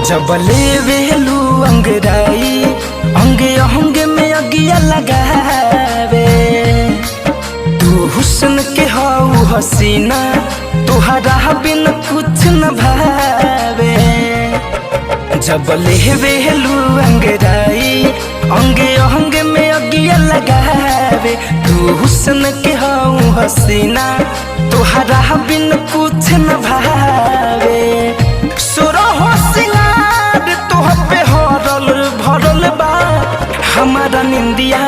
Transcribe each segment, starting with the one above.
जब लेवेलू अंगराई अंगे अंगे में अगिया लगावे। तू हुस्न के हाउ हसीना तुहरा बिन कुछ न भावे। जब लेवेलू अंगराई अंगे अंगे में अगिया लगावे। तू हुस्न के हाउ हसीना तुहरा बिन कुछ न भावे। सुरहो सिंगार तोह पे हरल भरल बा हमारा निंदिया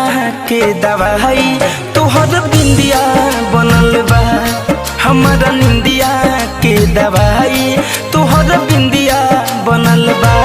के दवाई तोहर बिंदिया बनल बा। हमारा निंदिया के दवाई तोहर बिंदिया बनल बा।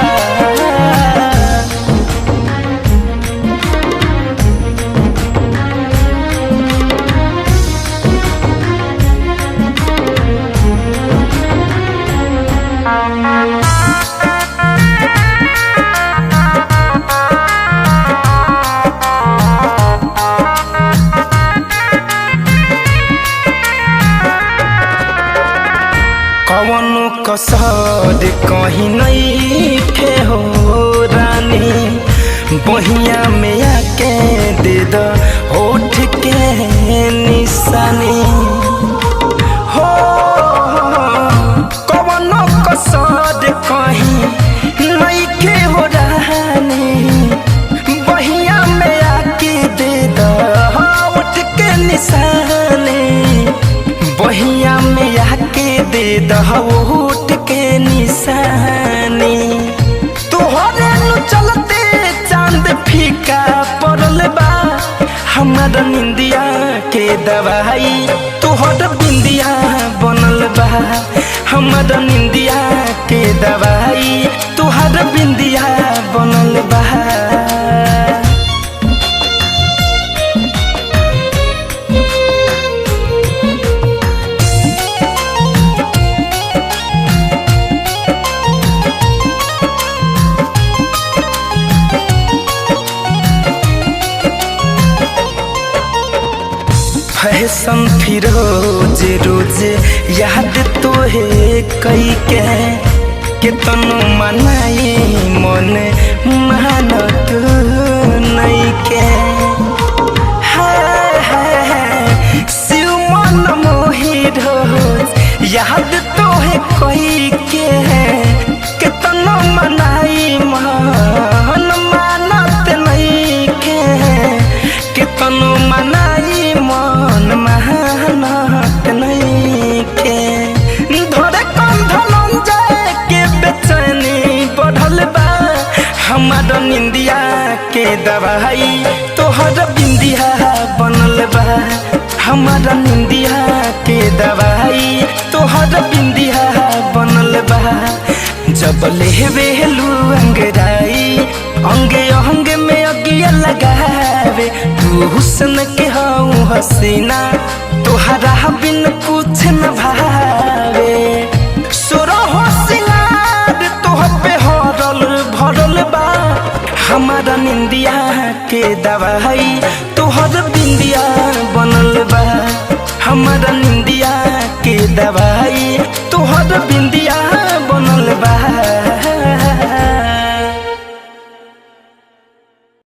कवनो कसर कहीं नहीं खे हो रानी। बहिया में आके दे दो होठ के निशानी हो। कवनो कसर कहीं नहीं खे हो रानी। बहिया में आके दे दो होठ के निशानी। बहिया में आके दे दहोट के निशानी। तोहरे नु चलते चांद फीका पड़ल बा। हमारा निंदिया के दवाई तोहर बिंदिया बनल बा। हमारा निंदिया के दवाई तोहर बिंदिया बनल बा। फैशन फिरोज रोज याद तोहे कई के कितनो मनाई मन मानत नहीं के। शिव मन मोहि रोज याद तोहे कई के कितनो मनाई मन मानत नहीं के। कितनो मनाई मन मेहनत नहीं के। धरे कंधन जाए के बेचैनी बढ़ल बा। हमारा निंदिया के दवाई तोहर बिंदिया बनल बा। हमारा निंदिया के दवाई तोहर बिंदिया बनल बा। जब लेवेलू अंगराई अंगे अंगे में अगिया लगावे। तू हुस्न के हाउ हसीना तुहरा बिन कुछ न भावे। सुरहो सिंगार तोह पे हरल भरल बा। हमारा निंदिया के दवाई तोहर बिंदिया बनल बा। हमारा निंदिया के दवाई तोहर बिंदिया बनल बा।